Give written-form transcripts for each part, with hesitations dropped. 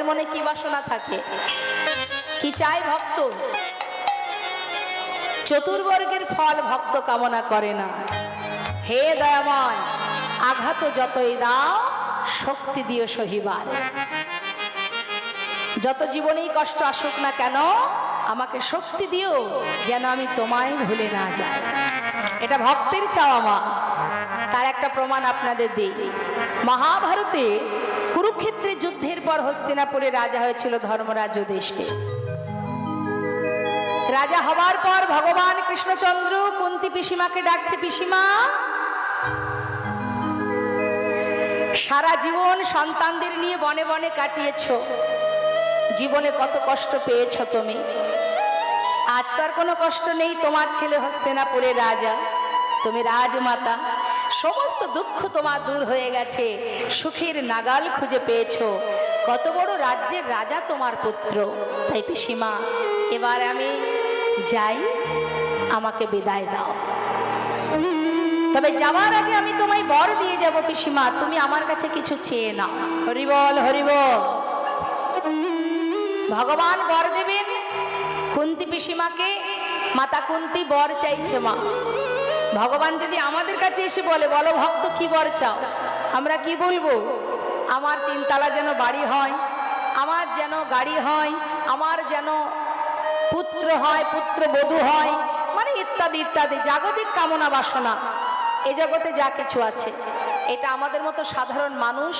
মনে কি বাসনা থাকে, কি চায় ভক্ত? চতুর্বর্গের ফল ভক্ত কামনা করে না। হে দয়াময়, আঘাত যতই দাও শক্তি দিও সহিবার। যত জীবনেই কষ্ট আসুক না কেন আমাকে শক্তি দিও, যেন আমি তোমায় ভুলে না যাই। এটা ভক্তের চাওয়া মা। তার একটা প্রমাণ আপনাদের দিই। মহাভারতে কুরুক্ষেত্রের যুদ্ধের পর হস্তিনাপুরে রাজা হয়েছিল ধর্মরাজ যুধিষ্ঠির। রাজা হবার পর ভগবান কৃষ্ণচন্দ্র কুন্তী পিসিমাকে ডাকছে, পিসিমা সারা জীবন সন্তানদের নিয়ে বনে বনে কাটিয়েছো, জীবনে কত কষ্ট পেয়েছো তুমি। আজ তো আর কোনো কষ্ট নেই, তোমার ছেলে হস্তিনাপুরের রাজা, তুমি রাজমাতা, সমস্ত দুঃখ তোমার দূর হয়ে গেছে, সুখের নাগাল খুঁজে পেয়েছো, কত বড় রাজ্যের রাজা তোমার পুত্র। তাই পিসিমা এবার আমি যাই, আমাকে বিদায় দাও। তবে যাওয়ার আগে আমি তোমায় বর দিয়ে যাব পিসিমা, তুমি আমার কাছে কিছু চেয়ে নাও। হরিবল হরিবল। ভগবান বর দেবেন কুন্তী পিসিমাকে। মাতা কুন্তী বর চাইছে মা। ভগবান যদি আমাদের কাছে এসে বলে, বলো ভক্ত কি বর চাও, আমরা কি বলবো? আমার 3 তলা যেন বাড়ি হয়, আমার যেন গাড়ি হয়, আমার যেন পুত্র হয়, পুত্রবধূ হয়, মানে ইত্যাদি ইত্যাদি জাগতিক কামনা বাসনা এ জগতে যা কিছু আছে। এটা আমাদের মতো সাধারণ মানুষ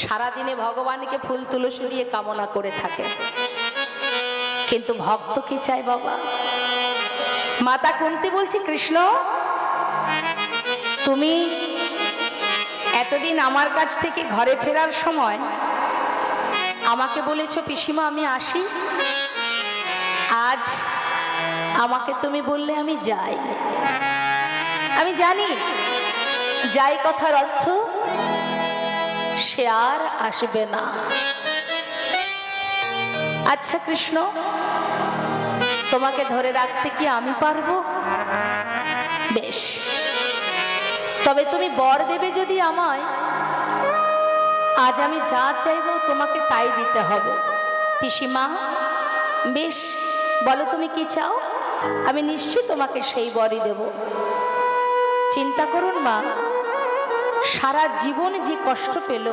সারাদিনে ভগবানকে ফুল তুলসী দিয়ে কামনা করে থাকে। কিন্তু ভক্ত কি চায় বাবা? মাতা কুন্তী বলছে, কৃষ্ণ তুমি এতদিন আমার কাছ থেকে ঘরে ফেরার সময় আমাকে বলেছো পিসিমা আমি আসি, আজ আমাকে তুমি বললে আমি যাই। আমি জানি যাই কথার অর্থ সে আর আসবে না। আচ্ছা কৃষ্ণ, তোমাকে ধরে রাখতে কি আমি পারবো? বেশ, তবে তুমি বর দেবে যদি আমায়, আজ আমি যা চাইবো তোমাকে তাই দিতে হবে। পিসিমা বেশ, বলো তুমি কি চাও, আমি নিশ্চয়ই তোমাকে সেই বরই দেব। চিন্তা করুন মা, সারা জীবন যে কষ্ট পেল,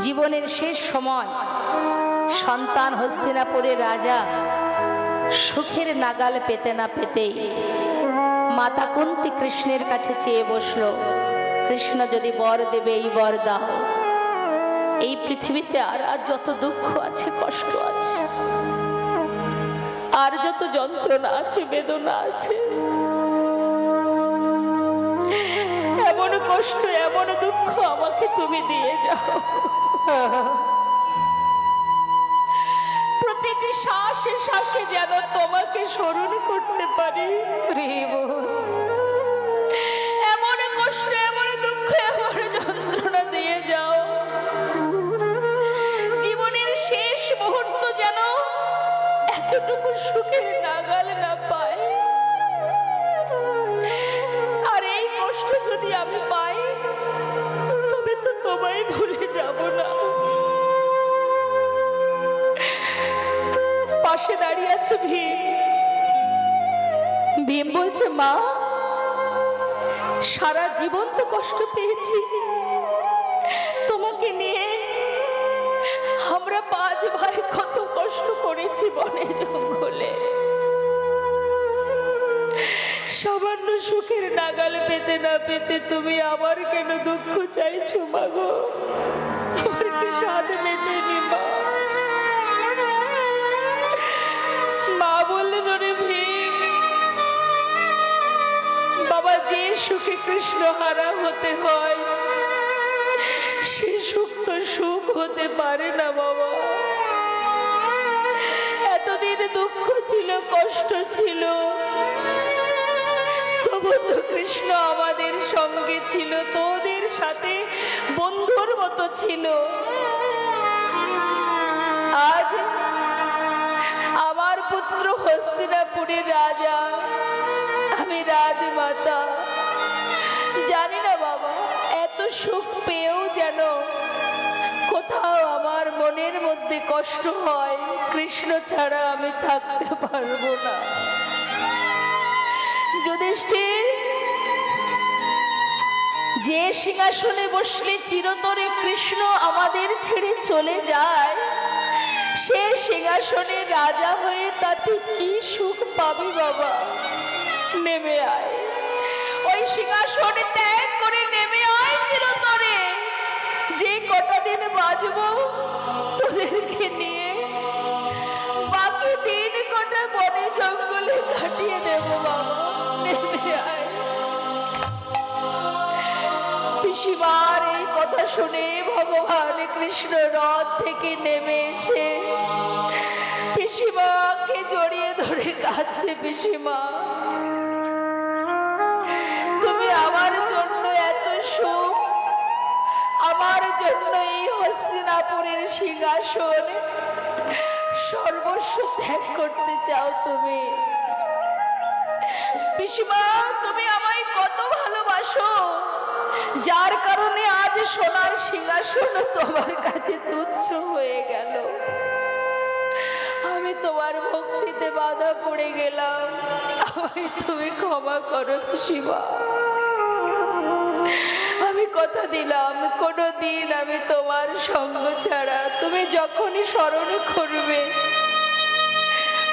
জীবনের শেষ সময় সন্তান হস্তিনাপুরের রাজা সুখের নাগাল পেতে না পেতেই মাতা কুন্তী কৃষ্ণের কাছে চেয়ে বসলো, কৃষ্ণ যদি বর দেবে এই বর দাও। এই পৃথিবীতে আর যত দুঃখ আছে, কষ্ট আছে, আর যত যন্ত্রণা আছে, বেদনা আছে, এমন কষ্ট এমন দুঃখ আমাকে তুমি দিয়ে যাও। প্রতিটি শ্বাসে শ্বাসে যেন তোমাকে স্মরণ করতে পারি। এমন কষ্ট এমন দুঃখ এমন যন্ত্রণা দিয়ে যাও, জীবনের শেষ মুহূর্ত যেন এতটুকু সুখের নাগাল না পায়। আর এই কষ্ট যদি আমি পাই, তবে তো তোমায় ভুলে যাব না। পাশে দাঁড়িয়ে আছে ভীম। ভীম বলছে, মা সারা জীবন তো কষ্ট পেয়েছি তোমাকে নিয়ে, আমরা 5 ভাই কত কষ্ট করেছি বনে জঙ্গলে, সামান্য সুখের নাগাল পেতে না পেতে তুমি আমার কেন দুঃখ চাইছো মা গো? তোমার কি স্বাদ মেটেনি মা? মা বললেন, ওরে ভীম বাবা, যে সুখে কৃষ্ণ হারা হতে হয় সে সুখ তো সুখ হতে পারে না বাবা। এতদিন দুঃখ ছিল, কষ্ট ছিল, তবু তো কৃষ্ণ আমাদের সঙ্গে ছিল, তোদের সাথে বন্ধুর মতো ছিল। আজ আমার পুত্র হস্তিনাপুরের রাজা, আমি রাজমাতা, জানি না বাবা এত সুখ পেয়েও যেন কোথাও আমার মনের মধ্যে কষ্ট হয়, কৃষ্ণ ছাড়া আমি থাকতে পারবো না। যুধিষ্ঠির, যে সিংহাসনে বসলে চিরতরে কৃষ্ণ আমাদের ছেড়ে চলে যায়, সে সিংহাসনে রাজা হয়ে তাতে কি সুখ পাবি বাবা? নেমে আয়, ওই সিংহাসনে ত্যাগ করে নেমে আয় চিরতরে। যে কটা দিন বাঁচবো তোদেরকে নিয়ে, বাকি দিন কটা বনে জঙ্গলে কাটিয়ে দেব বাবা। নেমে আয়। পিসিমার এই কথা শুনে ভগবান কৃষ্ণ রথ থেকে নেমে এসে পিসিমাকে জড়িয়ে ধরে কাঁদছে। পিসিমা, তুমি আমার জন্য এত সুখ, আমার জন্য এই হস্তিনাপুরের সিংহাসন সর্বস্ব ত্যাগ করতে চাও তুমি? পিসিমা, তুমি আমায় কত ভালোবাসো, যার কারণে আজ সোনার সিংহাসন তোমার কাছে তুচ্ছ হয়ে গেল। আমি তোমার ভক্তিতে বাধা পড়ে গেলাম, আমায় তুমি ক্ষমা করো পিসিমা। আমি কথা দিলাম কোনোদিন আমি তোমার সঙ্গ ছাড়া, তুমি যখনই স্মরণ করবে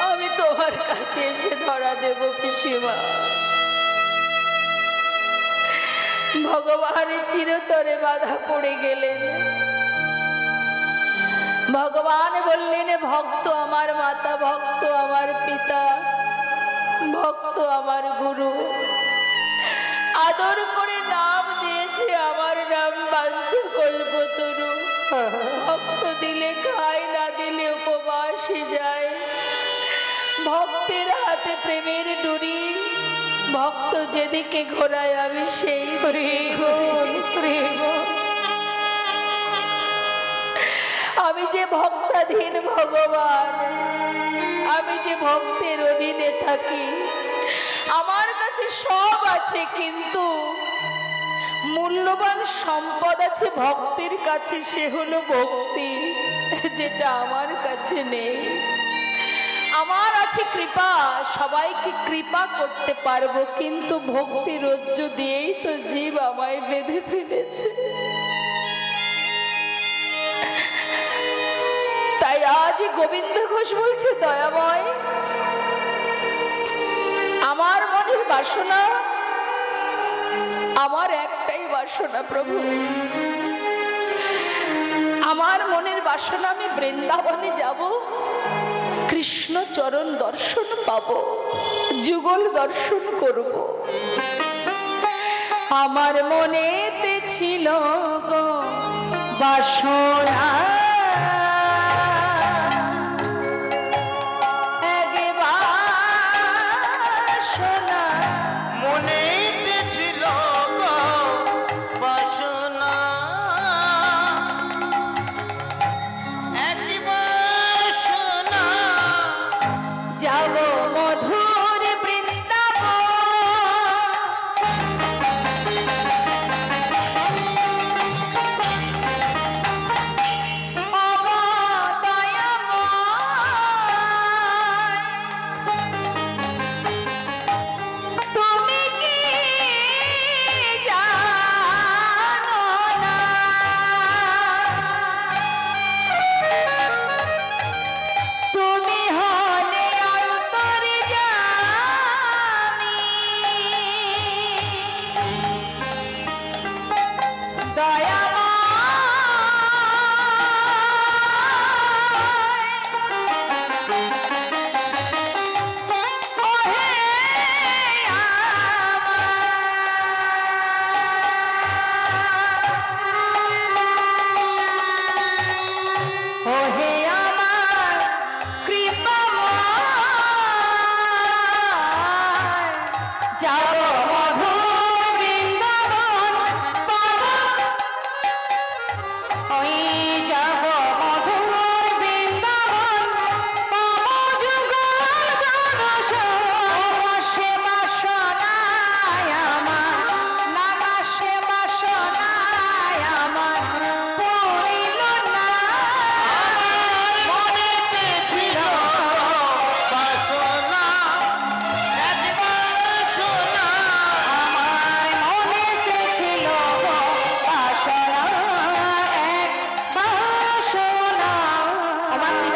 আমি তোমার কাছে এসে ধরা দেব পিসিমা। ভগবান চিরতরে বাধা পড়ে গেলেন। ভগবান বললেন, ভক্ত আমার মাতা, ভক্ত আমার পিতা, ভক্ত আমার গুরু, আদর করে নাম দিয়েছে আমার নাম বাঞ্ছা কল্পতরু। ভক্ত দিলে খায়, না দিলে উপবাসে যায়। ভক্তের হাতে প্রেমের ডুরি, ভক্ত যেদিকে ঘোরায় আমি সেই আমি যে ভক্তাধীন ভগবান, আমি যে ভক্তের অধীনে থাকি। আমার কাছে সব আছে, কিন্তু মূল্যবান সম্পদ আছে ভক্তের কাছে, সে হলো ভক্তি, যেটা আমার কাছে নেই। আমার আছে কৃপা, সবাইকে কৃপা করতে পারবো, কিন্তু ভক্তি রজ্জ দিয়েই তো জীব আমায় বেঁধে ফেলেছে। তাই আজ গোবিন্দ ঘোষ বলছে, দয়াময়, আমার মনের বাসনা, আমার একটাই বাসনা প্রভু, আমার মনের বাসনা আমি বৃন্দাবনে যাব, কৃষ্ণ চরণ দর্শন পাব, যুগল দর্শন করব। আমার মনেতে ছিল গো বাসনা,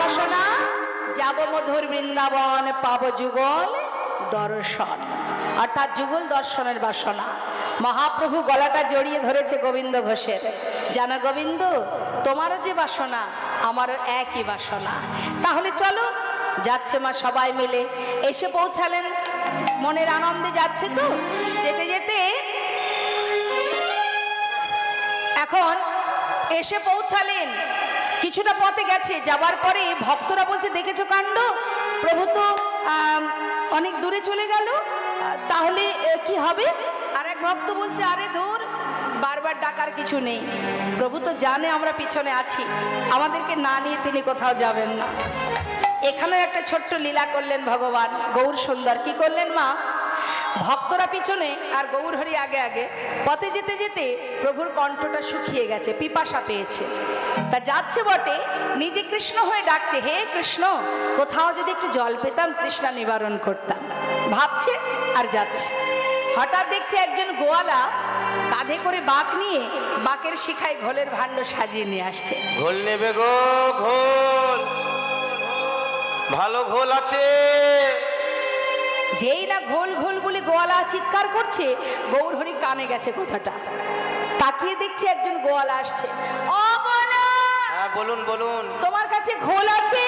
বাসনা, যাব মধুর বৃন্দাবন, পাব যুগল দর্শন। অর্থাৎ যুগল দর্শনের বাসনা। মহাপ্রভু গলাটা জড়িয়ে ধরেছে গোবিন্দ ঘোষের, জানো গোবিন্দ, তোমারও যে বাসনা আমারও একই বাসনা। তাহলে চলো। যাচ্ছে মা সবাই মিলে। এসে পৌঁছালেন, মনের আনন্দে যাচ্ছে তো। যেতে যেতে এখন এসে পৌঁছালেন, কিছুটা পথে গেছে, যাবার পরে ভক্তরা বলছে, দেখেছো কাণ্ড, প্রভু তো অনেক দূরে চলে গেল, তাহলে কি হবে? আর এক ভক্ত বলছে, আরে দূর, বারবার ডাকার কিছু নেই, প্রভু তো জানে আমরা পিছনে আছি, আমাদেরকে না নিয়ে তিনি কোথাও যাবেন না। এখানেও একটা ছোট্ট লীলা করলেন ভগবান গৌর সুন্দর। কি করলেন মা? ভক্তরা পিছনে আর গৌরহরি আগে আগে। পথে যেতে যেতে প্রভুর কণ্ঠটা শুকিয়ে গেছে, পিপাসা পেয়েছে। তা যাচ্ছে বটে, নিজে কৃষ্ণ হয়ে ডাকছে, হে কৃষ্ণ, কোথাও যদি একটু জল পেতাম তৃষ্ণা নিবারণ করতাম। ভাবছে আর যাচ্ছে। হঠাৎ দেখছে একজন গোয়ালা কাঁধে করে বাঁক নিয়ে বাঁকের শিখায় ঘোলের ভাণ্ড সাজিয়ে নিয়ে আসছে। ঘোল নেবে গো, ঘোল, ভালো ঘোল আছে। যেই না ঘোল ঘোল বলে গোয়ালা চিৎকার করছে, গৌরহরি কানে গেছে কথাটা। তাকিয়ে দেখছে একজন গোয়ালা আসছে। ও গোয়ালা! হ্যাঁ বলুন বলুন। তোমার কাছে ঘোল আছে?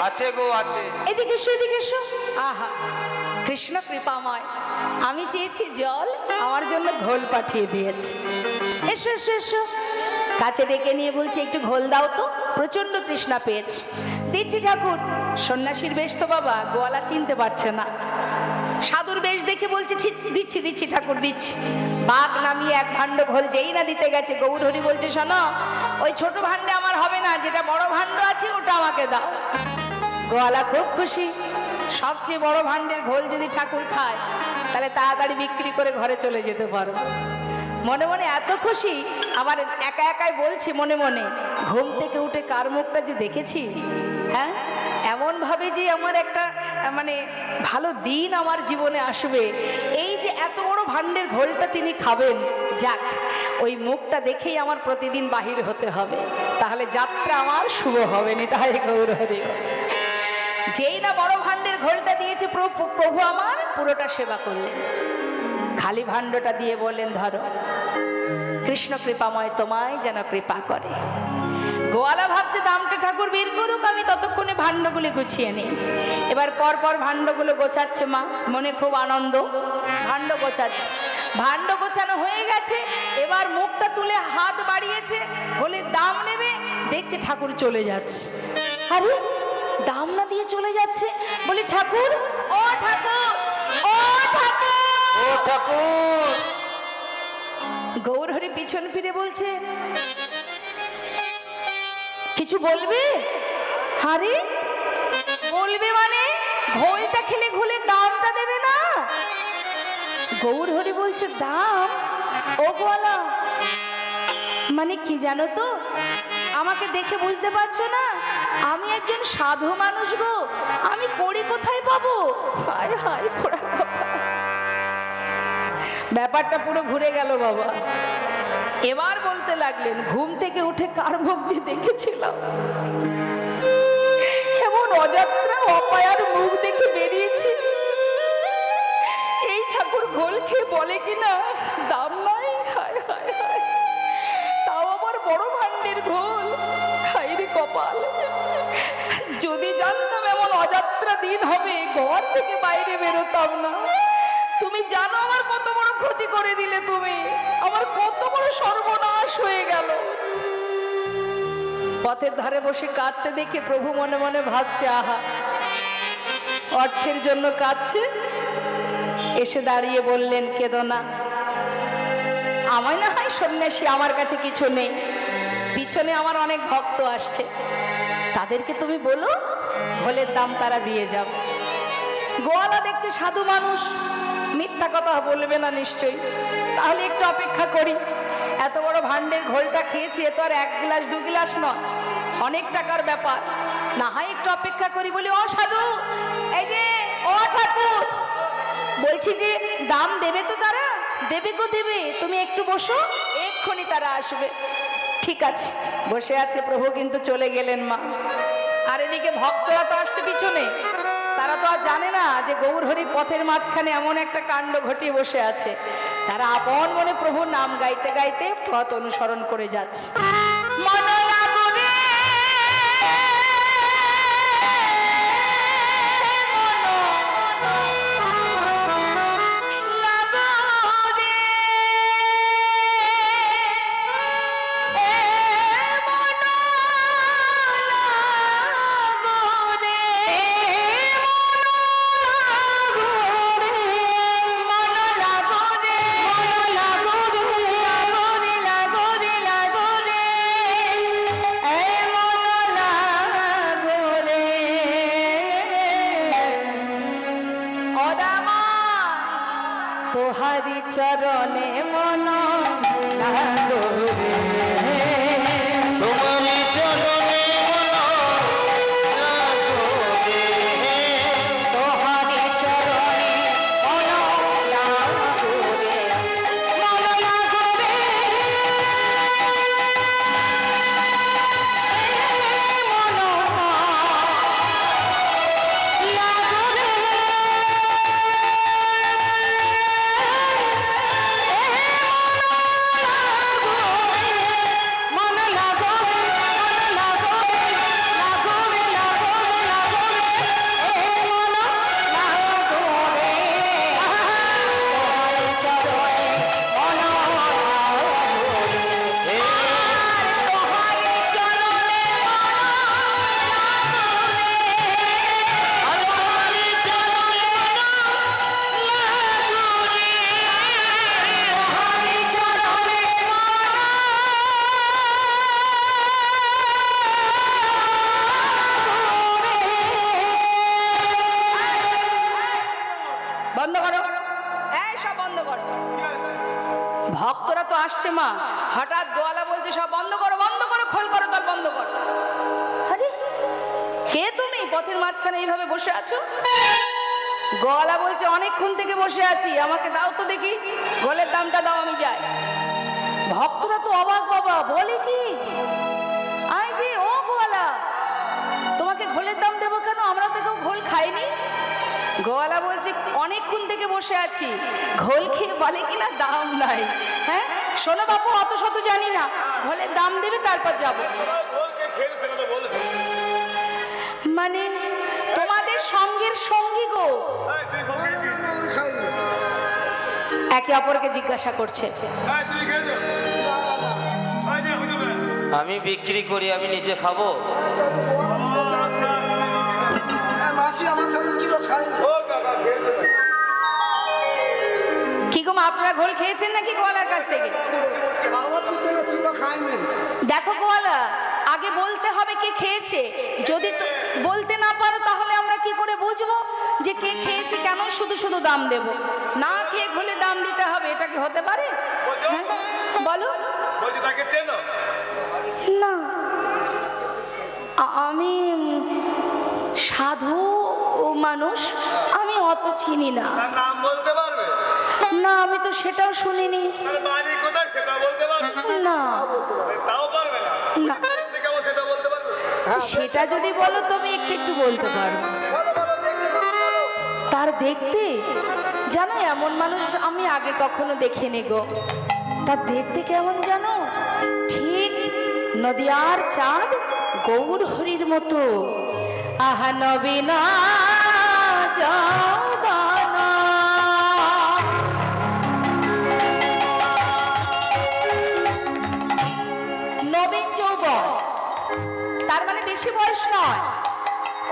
আছে গো, আছে। এদিকে এসো, এদিকে এসো। আহা, কৃষ্ণ কৃপাময়, আমি চেয়েছি জল, আমার জন্য ঘোল পাঠিয়ে দিয়েছে। এসো এসো এসো। কাছে ডেকে নিয়ে বলছে, একটু ঘোল দাও তো, প্রচন্ড তৃষ্ণা পেয়েছে। দিচ্ছি ঠাকুর। সন্ন্যাসীর বেশ তো বাবা, গোয়ালা চিনতে পারছে না। সাধুর বেশ দেখে বলছে, দিচ্ছি দিচ্ছি ঠাকুর, দিচ্ছি। বাঘ নামিয়ে এক ভাণ্ড ঘোল যেই না দিতে গেছে, গৌরহরি বলছে, শোনো, ওই ছোট ভাণ্ডে আমার হবে না, যেটা বড় ভাণ্ড আছে ওটা আমাকে দাও। গোয়ালা খুব খুশি, সবচেয়ে বড় ভাণ্ডের ঘোল যদি ঠাকুর খায় তাহলে তাড়াতাড়ি বিক্রি করে ঘরে চলে যেতে পারো। মনে মনে এত খুশি, আবার একা একাই বলছে মনে মনে, ঘুম থেকে উঠে কার মুখটা যে দেখেছি, হ্যাঁ, এমন ভাবে যে আমার একটা মানে ভালো দিন আমার জীবনে আসবে, এই যে এত বড় ভাণ্ডের ঘোলটা তিনি খাবেন, যাক, ওই মুখটা দেখেই আমার প্রতিদিন বাহির হতে হবে, তাহলে যাত্রা আমার শুভ হবে না। তাই গৌরহরি যেই না বড় ভাণ্ডের ঘোলটা দিয়েছে, প্রভু আমার পুরোটা সেবা করলেন। খালি ভাণ্ডটা দিয়ে বললেন, ধরো, কৃষ্ণ কৃপাময় তোমায় যেন কৃপা করে। গোয়ালা ভাবছে দামটা ঠাকুর বের করুক, আমি ততক্ষণে ভাণ্ডগুলি গুছিয়ে নিই। এবার পর পর ভাণ্ডগুলো গোছাচ্ছে মা, মনে খুব আনন্দ। ভাণ্ড গোছাচ্ছে, ভাণ্ড গোছানো হয়ে গেছে। এবার মুখটা তুলে হাত বাড়িয়েছে, বলে দাম নেবে, দেখছে ঠাকুর চলে যাচ্ছে। আরে দাম না দিয়ে চলে যাচ্ছে, বলি ঠাকুর, ও ঠাকুর, ও ঠাকুর, ও ঠাকুর। গৌরহরি পিছন ফিরে বলছে, কিছু বলবে? আরে বলবে মানে ঘোলটা খেলে ঘোলের দামটা দেবে না? গৌরহরি বলছে, দাম? ও গোয়ালা, মানে কি জানো তো, আমাকে দেখে বুঝতে পারছো না, আমি একজন সাধু মানুষ গো, আমি করি কোথায় পাবো? হায় হায় পোড়া কথা। ব্যাপারটা পুরো ঘুরে গেল বাবা। এবার বলতে লাগলেন, ঘুম থেকে উঠে কার মুখ যে দেখেছিলাম, এমন অযাত্রা অপায়ার মুখ দেখে বেরিয়েছি, এই ঠাকুর ঘোল খেয়ে বলে কিনা দাম নাই। হায় হায় হায়, তাও আবার বড় ভাণ্ডের ঘোল। হায় রে কপাল, যদি জানতাম এমন অযাত্রা দিন হবে, ঘর থেকে বাইরে বেরোতাম না। তুমি জানো আমার কত বড় ক্ষতি করে দিলে, তুমি আমার কত বড় সর্বনাশ হয়ে গেল। পথের ধারে বসে কাঁদতে দেখে প্রভু মনে মনে ভাবছে, আহা, অর্থের জন্য কাঁদছে। এসে দাঁড়িয়ে বললেন, কেঁদো না, আমায় না হয় সন্ন্যাসী, আমার কাছে কিছু নেই, পিছনে আমার অনেক ভক্ত আসছে, তাদেরকে তুমি বলো ঘোলের দাম তারা দিয়ে যাও। গোয়ালা দেখছে সাধু মানুষ, মিথ্যা কথা বলবে না নিশ্চয়ই, তাহলে একটু অপেক্ষা করি। এত বড় ভাণ্ডের ঘোলটা খেয়েছি, এ তো আর 1 গ্লাস 2 গ্লাস নয়, অনেক টাকার ব্যাপার, না হয় একটু অপেক্ষা করি। বলি, ও সাধু, এই যে, ও ঠাকুর, বলছি যে দাম দেবে তো তারা? দেবে গো দেবে, তুমি একটু বসো, এক্ষুনি তারা আসবে। ঠিক আছে, বসে আছে প্রভু, কিন্তু চলে গেলেন মা। আর এদিকে ভক্তরা তো আসছে পিছনে, তারা তো আর জানে না যে গৌরহরির পথের মাঝখানে এমন একটা কাণ্ড ঘটিয়ে বসে আছে। তারা আপন মনে প্রভুর নাম গাইতে গাইতে পথ অনুসরণ করে যাচ্ছে। তোহারি চরণে মন লাগো রে, তোমারি চরণে মন লাগো রে, তোহারি চরণে মন লাগো রে, মন লাগো রে, মন লাগো রে। বন্ধ করো, এই সব বন্ধ করো। ভক্তরা তো আসছে মা, হঠাৎ গোয়ালা বলছে সব বন্ধ করো, বন্ধ করো, খোল করো, তার বন্ধ করো। আরে কে তুমি পথের মাঝখানে এইভাবে বসে আছো? গোয়ালা বলছে অনেকক্ষণ থেকে বসে আছি, আমাকে দাও তো দেখি, গোলের দামটা দাও, আমি যাই। ভক্তরা তো অবাক, বাবা বলে কি, আই যে ও গোয়ালা, তোমাকে ঘোলের দাম দেবো কেন? আমরা তো কেউ ঘোল খাইনি। গোয়ালা বলছে অনেকক্ষণ থেকে বসে আছি, ঘোল খেয়ে বলে কিনা দাম নাই। হ্যাঁ শোনো বাপু, অত শত জানি না, ঘোলের দাম দেবে তারপর যাব। মানে তোমাদের সঙ্গের সঙ্গী গো, একে অপরকে জিজ্ঞাসা করছে। আমি বিক্রি করি, আমি নিজে খাবো। কি গো মা, আপনারা ঘোল খেয়েছেন নাকি গোয়ালার কাছ থেকে? দেখো গোয়ালা, আগে বলতে হবে কে খেয়েছে। যদি বলতে না পারো তাহলে আমরা কি করে বুঝবো যে কে খেয়েছে? কেন শুধু শুধু দাম দেব? না খেয়ে ঘোলে দাম দিতে হবে, এটা কি হতে পারে? হ্যাঁ? বলো না, আমি সাধু মানুষ, আমি অত চিনি না। নাম বলতে পারবে না আমি তো সেটাও শুনিনি। বাড়ি কোথায় সেটা বলতে পারবে না তাও পারবে না না, দেখতে কেমন সেটা বলতে পারবে সেটা যদি বলো তুমি একটু একটু বলতে পারো। তার দেখতে জানো এমন মানুষ আমি আগে কখনো দেখিনি গো। তার দেখতে কেমন জানো, ঠিক নদিয়ার চাঁদ গৌর হরির মতো। আহা নবীনা যৌবনা, নবীন যৌবন, তার মানে বেশি বয়স নয়,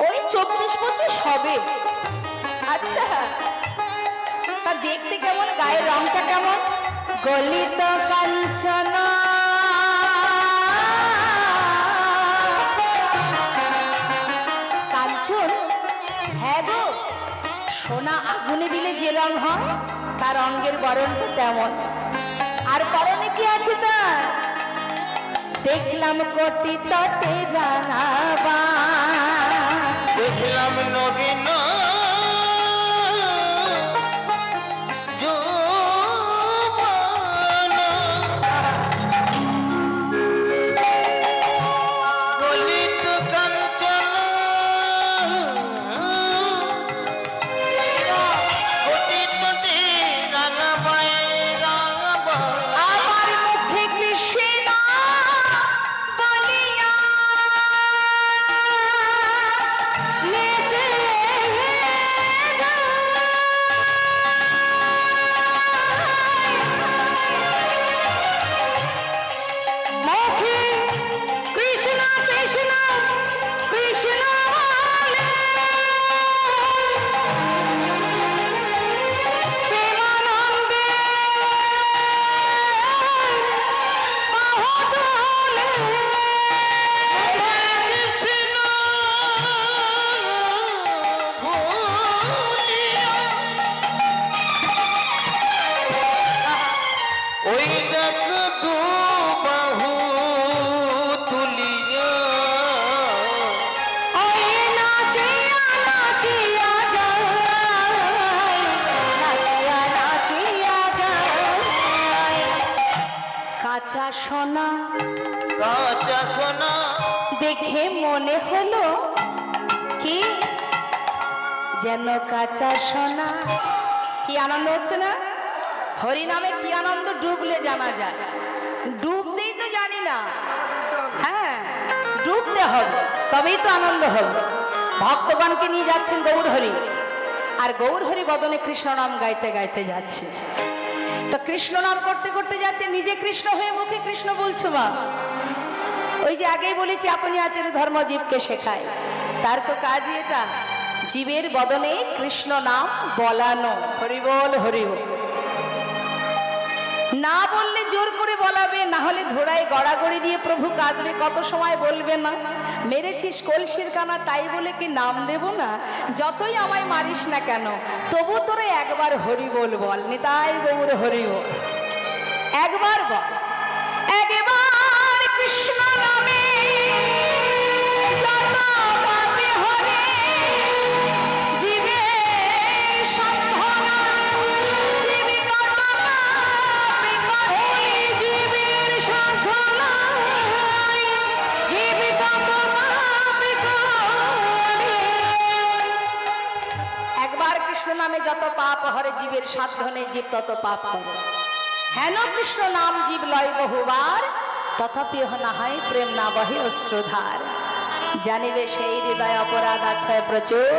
ওই 24-25 হবে। আচ্ছা তা দেখতে কেমন, গায়ের রংটা কেমন? গলিত কাঞ্চনা কাঞ্চন, হ্যাঁ গো, সোনা আগুনে দিলে যে রং হয় তার অঙ্গের বরণটা তেমন। আর পরনে কি আছে তার? দেখলাম কোটি তটে রাঙাবা, দেখলাম নবীন যৌবন, গলিত কাঞ্চন সোনা কাঁচা সোনা দেখে মনে হলো কি যেন কাঁচা সোনা। কি আনন্দ হচ্ছে না? হরি নামে কি আনন্দ ডুবলে জানা যায়। ডুবতেই তো জানি না। হ্যাঁ, ডুবতে হবে, তবেই তো আনন্দ হবে। ভক্তগণকে নিয়ে যাচ্ছেন গৌর হরি, আর গৌর হরি বদনে কৃষ্ণ নাম গাইতে গাইতে যাচ্ছে। তো কৃষ্ণ নাম করতে করতে যাচ্ছে, নিজে কৃষ্ণ হয়ে মুখে কৃষ্ণ বলছো মা। ওই যে আগেই বলেছি, আপনি আচার্য ধর্ম জীবকে শেখায়, তার তো কাজই এটা, জীবের বদনে কৃষ্ণ নাম বলানো। হরি বল, হরি বল। না বললে জোর করে বলাবে, না হলে ধোড়ায় গড়াগড়ি দিয়ে প্রভু কাঁদবে, কত সময় বলবে না মেরেছিস কলসির কানা, তাই বলে কি নাম দেব না? যতই আমায় মারিস না কেন, তবু তোরে একবার হরি বল বল। নিতাই গৌর হরি বল। একবার বল, একবার কৃষ্ণ নামে যত পাপে হরে, জীবের সাধনা, জীবে কত পাপে করে, জীবের সাধনা, জীবে কত পাপে করে। একবার কৃষ্ণ নামে যত পাপ হরে, জীবের সাধনে জীব তত পাপ করে। হেন কৃষ্ণ নাম জীব লয় বহুবার, তথাপি না হয় প্রেম না বহে অশ্রুধার। জানিবে সেই হৃদয় অপরাধ আছে প্রচুর,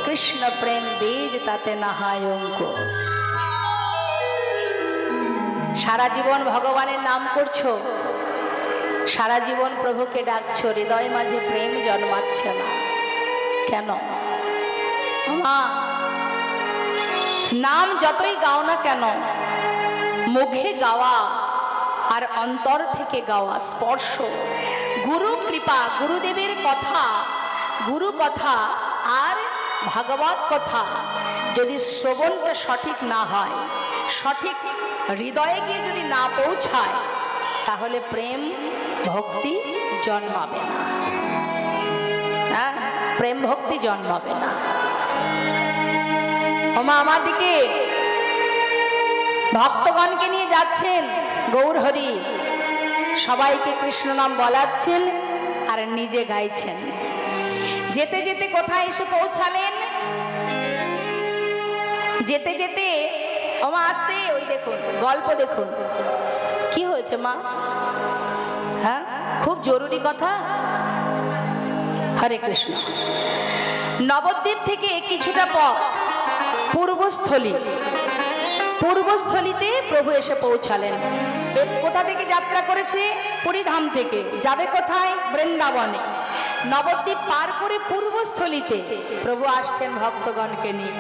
কৃষ্ণ প্রেম বীজ তাতে না হয় অঙ্কুর। সারা জীবন ভগবানের নাম করছো, সারা জীবন প্রভুকে ডাকছো, হৃদয় মাঝে প্রেম জন্মাচ্ছে না কেন? মা, নাম যতই গাও না কেন, মুখে গাওয়া আর অন্তর থেকে গাওয়া, স্পর্শ, গুরু কৃপা, গুরুদেবের কথা, গুরু কথা আর ভাগবত কথা যদি শ্রবণটা সঠিক না হয়, সঠিক হৃদয়ে গিয়ে যদি না পৌঁছায়, তাহলে প্রেম ভক্তি জন্মাবে না। হ্যাঁ, প্রেম ভক্তি জন্মাবে না। ওমা, আমার দিকে ভক্তগণকে নিয়ে যাচ্ছেন গৌর হরি, সবাইকে কৃষ্ণ নাম বলাচ্ছেন আর নিজে গাইছেন। যেতে যেতে কোথায় এসে পৌঁছালেন? যেতে যেতে ওমা আসতে, ওই দেখুন গল্প দেখুন কি হয়েছে মা। হ্যাঁ, খুব জরুরি কথা। হরে কৃষ্ণ। নবদ্বীপ থেকে কিছুটা পথ পূর্বস্থলী, পূর্বস্থলীতে প্রভু এসে পৌঁছালেন। কোথা থেকে যাত্রা করেছে? পুরীধাম থেকে। যাবে কোথায়? বৃন্দাবনে। নবদ্বীপ পার করে পূর্বস্থলীতে প্রভু আসছেন ভক্তগণকে নিয়ে।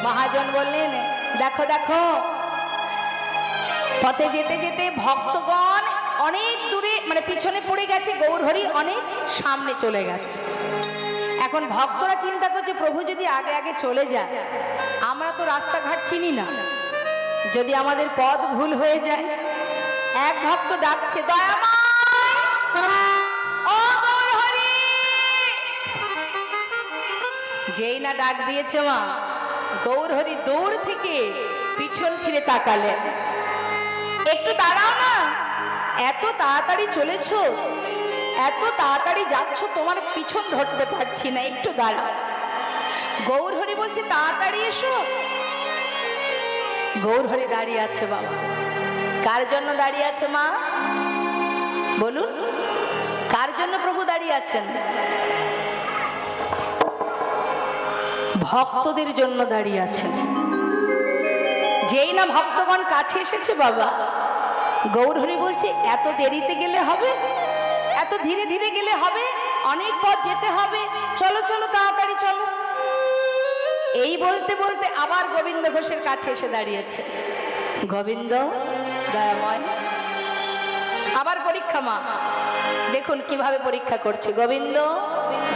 মহাজন বললেন, দেখো দেখো, পথে যেতে যেতে ভক্তগণ অনেক দূরে, মানে পিছনে পড়ে গেছে, গৌর হরি অনেক সামনে চলে গেছে। এখন ভক্তরা চিন্তা করছে, প্রভু যদি আগে আগে চলে যায়, আমরা তো রাস্তাঘাট চিনি না, যদি আমাদের পথ ভুল হয়ে যায়। এক ভক্ত ডাকছে, দয়াময়, ও গৌর হরি। যেই না ডাক দিয়েছে মা, গৌর হরি দূর থেকে পিছন ফিরে তাকালেন। একটু দাঁড়াও না, এত তাড়াতাড়ি চলেছো, এত তাড়াতাড়ি যাচ্ছ, তোমার পিছন ধরতে পারছি না, একটু দাঁড়াও। গৌর হরি বলছে, তাড়াতাড়ি এসো। গৌর হরি দাঁড়িয়ে আছে। বাবা, কার জন্য দাঁড়িয়ে আছে মা? বলুন, কার জন্য প্রভু দাঁড়িয়ে আছেন? ভক্তদের জন্য দাঁড়িয়ে আছেন। যেই না ভক্তগণ কাছে এসেছে বাবা, গৌর হরি বলছে, এত দেরিতে গেলে হবে? এত ধীরে ধীরে গেলে হবে? অনেক পথ যেতে হবে, চলো চলো তাড়াতাড়ি চলো। এই বলতে বলতে আবার গোবিন্দ ঘোষের কাছে এসে দাঁড়িয়েছে। গোবিন্দ দয়াময়, আবার পরীক্ষা মা, দেখুন কিভাবে পরীক্ষা করছে। গোবিন্দ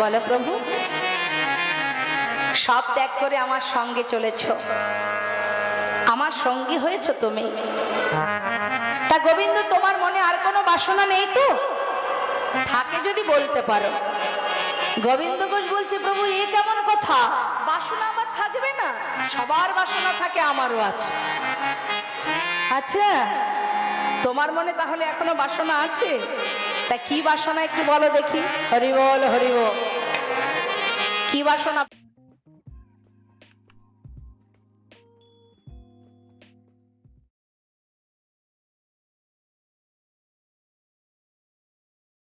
বলো, প্রভু সব ত্যাগ করে আমার সঙ্গে চলেছ, আমার সঙ্গী হয়েছ তুমি, তা গোবিন্দ তোমার মনে আর কোনো বাসনা নেই তো? থাকে যদি বলতে পারো। গোবিন্দ ঘোষ বলছে, প্রভু এ কেমন কথা, বাসনা আমার থাকবে না? সবার বাসনা থাকে, আমারও আছে। আচ্ছা, তোমার মনে তাহলে এখনো বাসনা আছে? তা কি বাসনা একটু বলো দেখি। হরি বল, হরি বল। কি বাসনা?